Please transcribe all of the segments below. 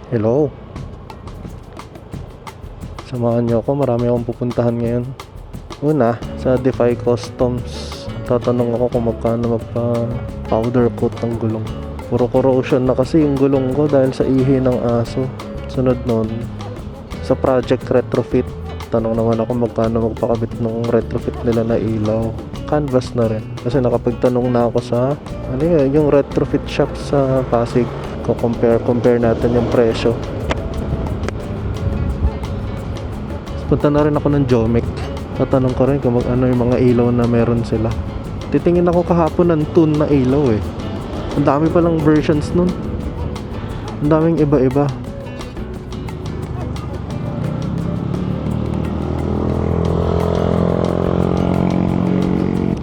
Hello. Samahan niyo ako, marami akong pupuntahan ngayon. Una, sa Defy Customs. Tatanong ako kung magkano magpa-powder coat ng gulong. Puro corrosion na kasi yung gulong ko dahil sa ihi ng aso. Sunod nun, sa Project Retrofit. Tanong naman ako magkano magpakabit ng retrofit nila na ilaw. Canvas na rin. Kasi nakapagtanong na ako sa yung retrofit shop sa Pasig. Compare natin yung presyo. Punta na rin ako ng Jomec. Tatanong ko rin kung ano yung mga ilaw na meron sila. Titingin ako kahapon ng tune na ilaw eh. Ang dami palang versions nun. Ang daming iba-iba.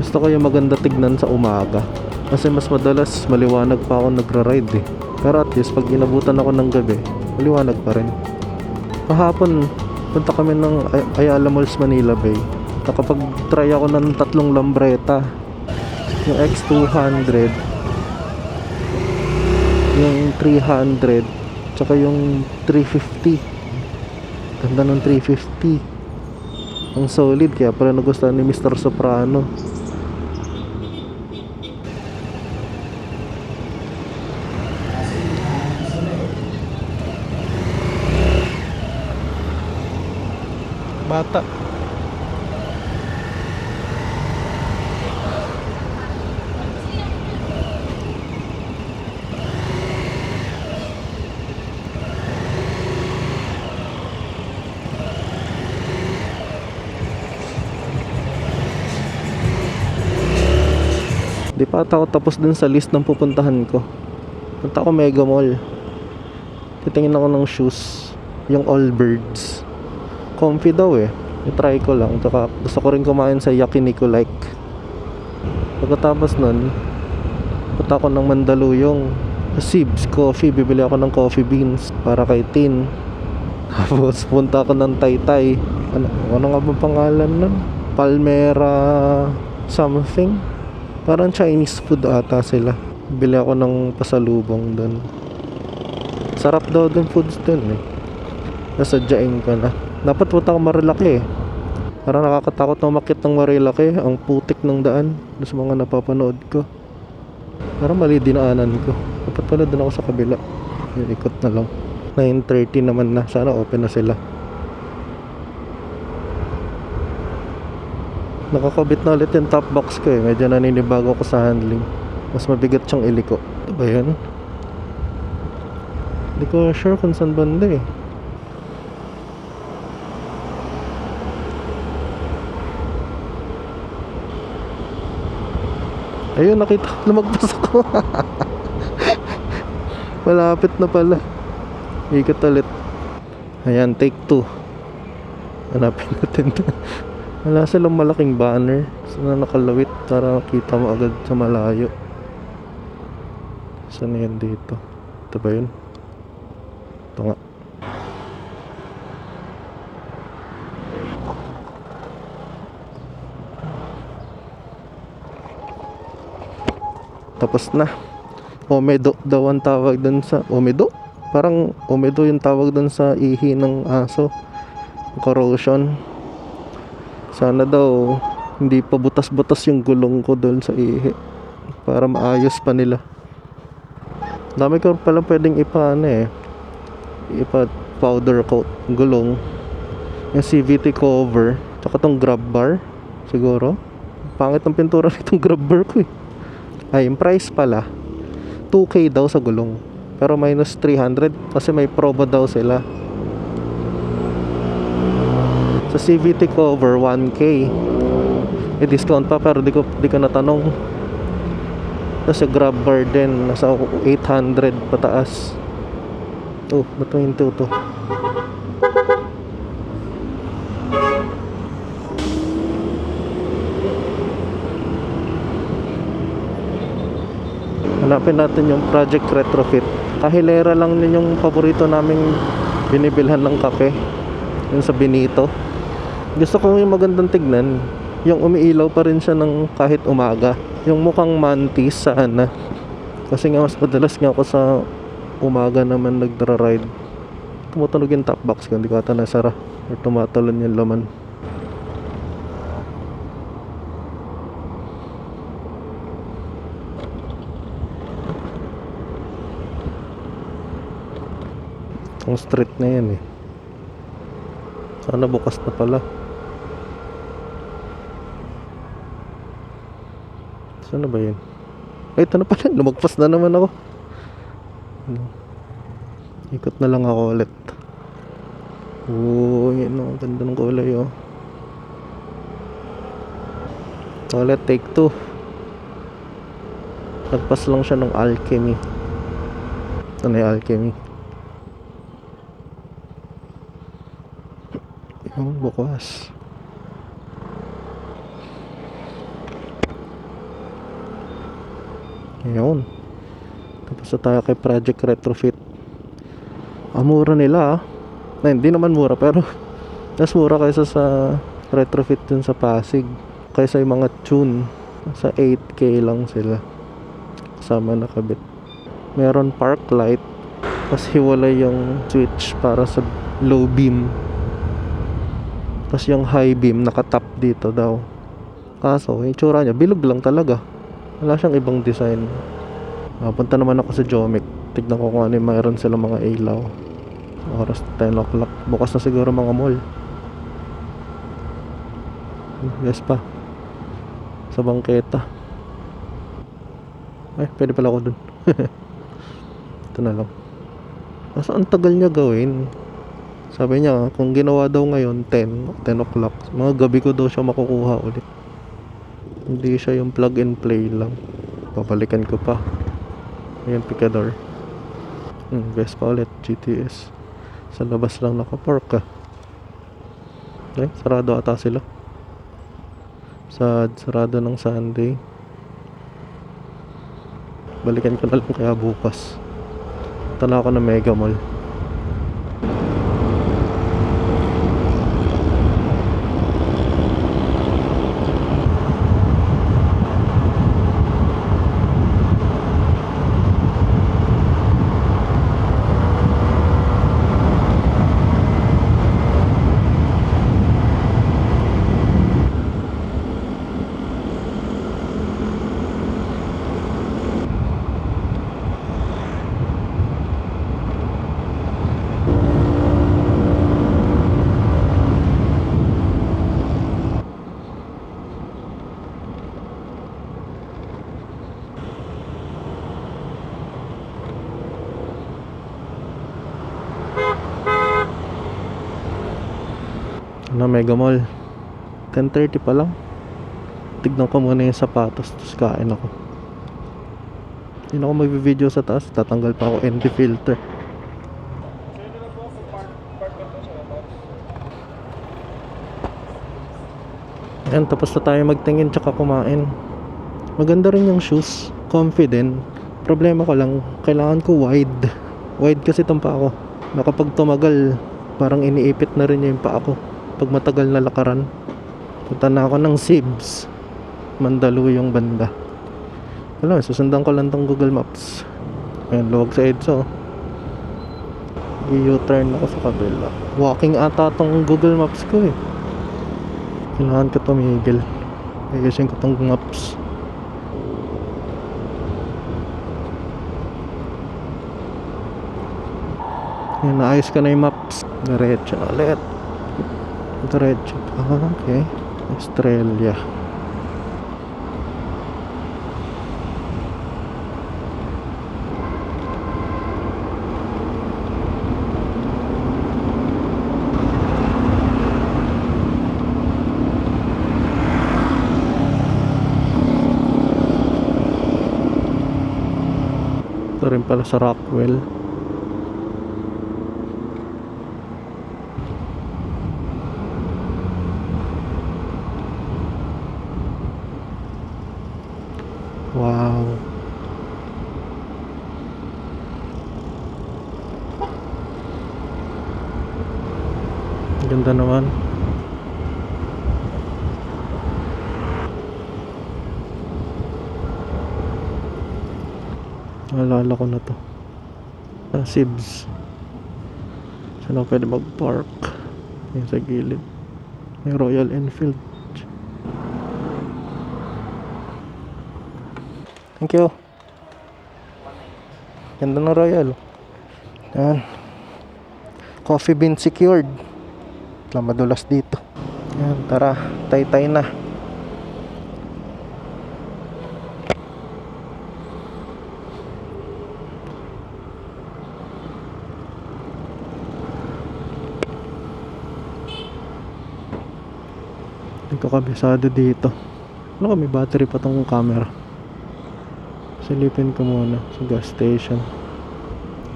Gusto ko yung maganda tignan sa umaga. Kasi mas madalas maliwanag pa ako nagra-ride eh. Pero at least pag inabutan ako ng gabi, maliwanag pa rin. Kahapon punta kami ng Ayala Malls, Manila Bay. Nakapag-try ako ng 3 lambreta. Yung X200, yung 300, tsaka yung 350. Ganda ng 350. Ang solid, kaya pala nagustuhan ni Mr. Soprano. Bata. Di pa ata ako tapos dun sa list ng pupuntahan ko. Punta ako Mega Mall. Titingin ako ng shoes. Yung Allbirds. Comfy daw eh. I-try ko lang. Tsaka gusto ko rin kumain sa Yakiniku like. Pagkatapos nun, punta ako ng Mandaluyong. Sibs Coffee. Bibili ako ng coffee beans para kay Tin. Tapos punta ako ng Taytay. Ano nga ba pangalan nun? Palmera something. Parang Chinese food ata sila. Bili ako ng pasalubong dun. Sarap daw dun foods dun eh. Nasadyain ko na. Dapat punta ako Marilaki eh. Parang nakakatakot na umakyat ng Marilaki. Ang putik ng daan doon sa mga napapanood ko. Parang mali dinaanan ko. Dapat pala doon ako sa kabila. Ikot na lang. 9:30 naman na. Sana open na sila. Nakakabit na ulit yung top box ko eh. Medyo naninibago ko sa handling. Mas mabigat siyang iliko. Ito ba yun? Hindi ko sure kung saan banda eh. Ayun, nakita ko, lumagpas ako. Malapit na pala. Ikot ulit. Ayan, take 2. Hanapin natin. Wala silang malaking banner na nakalawit para makita mo agad sa malayo. Saan yan dito? Ito ba yun? Ito nga. Tapos na. Omedo daw ang tawag dun sa Omedo? Parang Omedo yung tawag dun sa ihi ng aso. Corrosion. Sana daw hindi pa butas-butas yung gulong ko dun sa ihi para maayos pa nila. Dami ko pala pwedeng ipa powder coat gulong. Yung CVT cover, tsaka tong grab bar siguro. Pangit ng pintura nitong grab bar ko eh. Ay, yung price pala 2K daw sa gulong, pero minus 300 kasi may promo daw sila. Sa CVT cover 1K, may discount pa pero di ko natanong. Tapos sa grab bar din nasa 800 pataas. Ba't yung hinto to? Hanapin natin yung Project Retrofit. Kahilera lang din yung paborito naming binibilhan ng kape, yung sa Benito. Gusto ko yung magandang tignan, yung umiilaw pa rin siya ng kahit umaga. Yung mukhang mantis sana. Kasi nga mas madalas nga ako sa umaga naman nagra-ride. tumutunog yung top box ko, hindi ko ata nasara or tumatalon yung laman. Ang street na yan eh. Sana bukas na pala. Sana ba yun? Ay, ito na pala. Lumagpas na naman ako. Ikot na lang ako ulit. Oo, yun o. Ang ganda ng kulay oh. Ulit, take 2. Nagpas lang siya ng alchemy. Ano yung alchemy? Yung bukas. Ayun. Tapos na tayo kay Project Retrofit. Mura nila ah. Na, hindi naman mura pero mas mura kaysa sa retrofit dun sa Pasig. Kaysa yung mga tune. Sa 8K lang sila. Kasama nakabit. Meron park light. Tapos hiwalay yung switch para sa low beam. Tapos yung high beam nakatap dito daw. Kaso yung tsura niya bilog lang talaga. Wala siyang ibang design. Punta naman ako sa Jomic. Tignan ko kung ano yung mayroon sila mga ilaw. Oras 10 o'clock. Bukas na siguro mga mall. Yes pa. Sa bangketa. Ay, pwede pala ako dun. Ito na lang. Asa ang tagal niya gawin. Sabi niya kung ginawa daw ngayon 10 o'clock, mga gabi ko daw siya makukuha ulit. Hindi siya yung plug and play lang. Babalikan ko pa. Ayan, picador. Best pa ulit, GTS. Sa labas lang nakapark ka. Ay, sarado ata sila. Sarado ng Sunday. Balikan ko na lang kaya bukas. Tala ako ng Mega Mall. Mega Mall 10:30 pa lang. Tignan ko muna yung sapatos, tapos kain ako. Hindi na ako mag-video sa taas. Tatanggal pa ako ND filter. Ayan, tapos na tayo magtingin tsaka kumain. Maganda rin yung shoes, comfy din. Problema ko lang, kailangan ko wide. Wide kasi itong paa ko. Na kapag tumagal, parang iniipit na rin yung paa ko pag matagal na lakaran. Punta na ako ng Sibs, Mandaluyong banda. Alam, susundan ko lang tong Google Maps. Ayan, luwag sa EDSA oh. I-U-turn ako sa kabila. Walking ata tong Google Maps ko eh. Kailangan ko tumigil. Ayusin ko tong maps. Ayan, naayos ko na yung maps. Diretso na ulit. Diretso. Okay. Australia. Ito rin pala sa Rockwell. Wow. Ganda naman. Naalala ko na to. Sibs. Saan ako pwede mag-park? Yung sa gilid. May Royal Enfield. Thank you. Ganda ng Royal. Yan. Coffee bean secured. Wala madulas dito. Yan, tara. Tay-tay na. Hindi ko kabisado dito. Ano, may battery pa tong camera. Silipin ko muna sa gas station.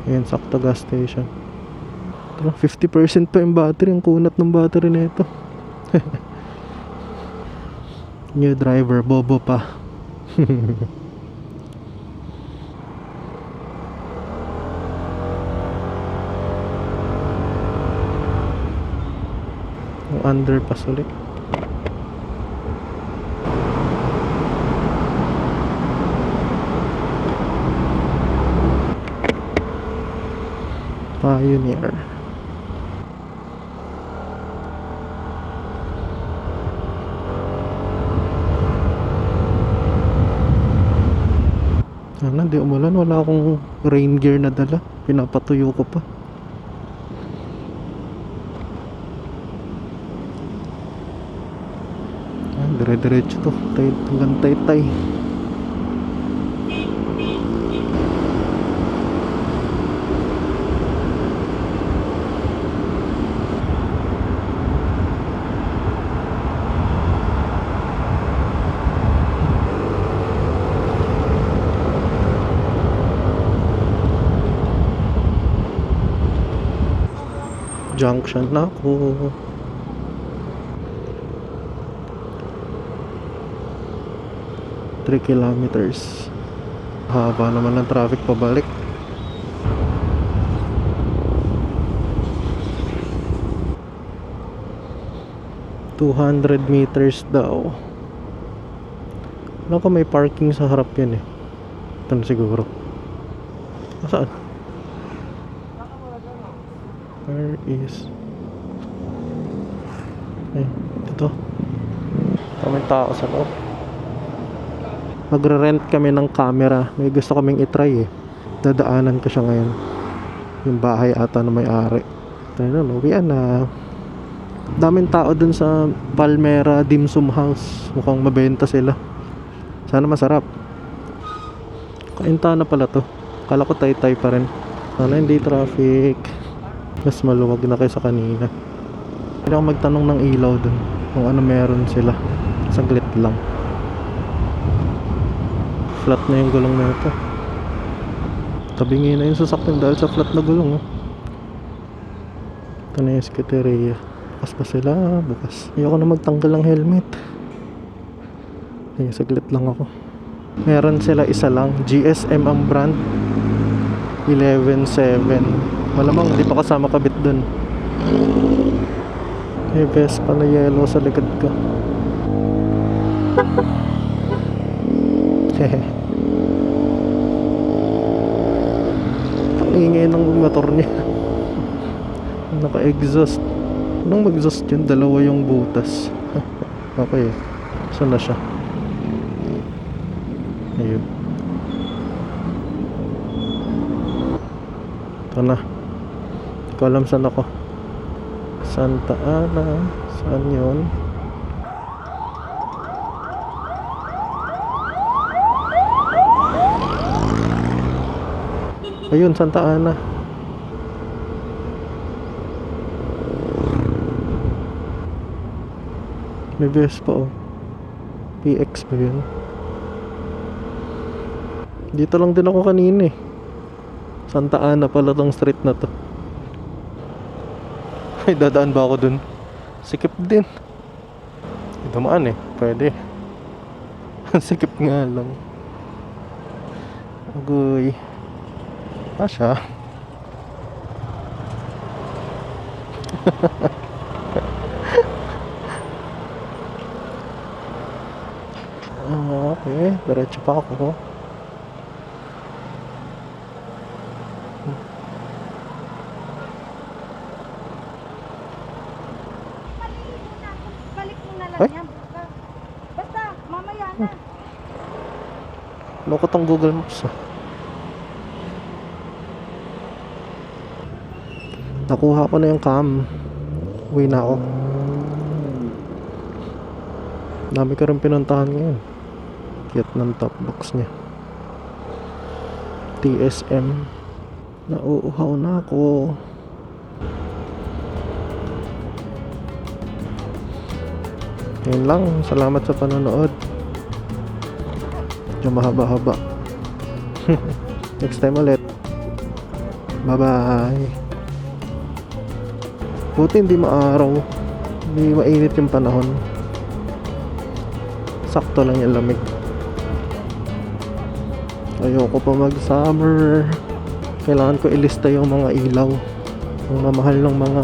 Ayan, sakto gas station. 50% pa yung battery. Ang kunat ng battery na ito. New driver, bobo pa. Yung underpass ulit. Pioneer. Sana di umulan. Wala akong rain gear na dala. Pinapatuyo ko pa. Dire-diretso to. Hanggang Taytay. Junction na ako. Three kilometers. Haba naman ng traffic pabalik. $200 meters daw. Alam ko may parking sa harap yan eh. Ito na siguro. Saan? Where is... Ay, dito. May tao sa loob. Magre-rent kami ng camera. May gusto kaming itry eh. Dadaanan ko siya ngayon. Yung bahay ata na may-ari. Tayo na, uwian na. Daming tao dun sa Palmera Dim Sum House. Mukhang mabenta sila. Sana masarap. Kainta na pala to. Kala ko Taytay pa rin. Sana hindi traffic. Mas maluwag na kayo sa kanina. Pwede ako magtanong ng ilaw dun kung ano meron sila. Saglit lang. Flat na yung gulong na ito. Tabingi na yung sasakyan dahil sa flat na gulong oh. Ito na yung skateria. Bukas pa sila. Bukas. Ayoko na magtanggal ng helmet. Ay, saglit lang ako. Meron sila isa lang. GSM ang brand. 11.7. Malamang hindi pa kasama kabit dun. May Vespa na yellow sa likod ko. Hehe. Ang ingay ng motor niya. Naka-exhaust. Anong mag-exhaust yun? Dalawa yung butas. Okay. Saan na siya? Ayun. Ito na. Hindi ko alam saan ako. Santa Ana. Saan yun? Ayun, Santa Ana. May Vespa oh. PX ba yun? Dito lang din ako kanina eh. Santa Ana pala tong street na to. Ay, dadaan ba ako dun? Sikip din. Dumaan eh, pwede. Sikip nga lang. Agoy. Asya. Okay, diretso pa ako. pangalan Ay? niya. Basta, mamaya na. Loko tong Google Maps ah. Nakuha ko na yung cam. Uwi na ako. Dami ko rin pinuntahan ngayon. Cute ng top box niya. TSM. Nauuhaw na ako. Yun lang. Salamat sa panonood. Medyo mahaba-haba. Next time ulit. Bye-bye. Buti hindi maaraw. Hindi mainit yung panahon. Sakto lang yung lamig. Ayoko pa mag-summer. Kailangan ko ilista yung mga ilaw. Ang mamahal ng mga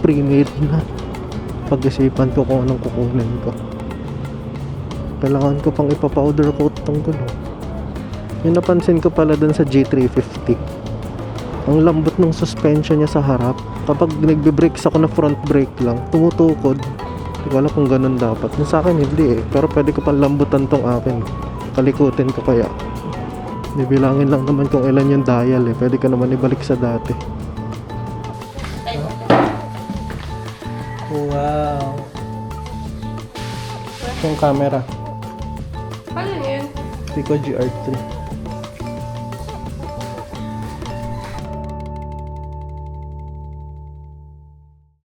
pre-made na. Pag-isipan ko kung anong kukunin ko. Kailangan ko pang ipa-powder coat tong gulo. Yung napansin ko pala dun sa G350. Ang lambot ng suspension niya sa harap. Kapag nagbe-brakes ako na front brake lang, tumutukod. Hindi ko alam kung ganun dapat. Yung sa akin hindi eh. Pero pwede ko pang lambutan tong akin. Kalikutin ko kaya. Nibilangin lang naman kung ilan yung dial eh. Pwede ko naman ibalik sa dati. Wow. Yung camera. Paano yun? Pico GR3.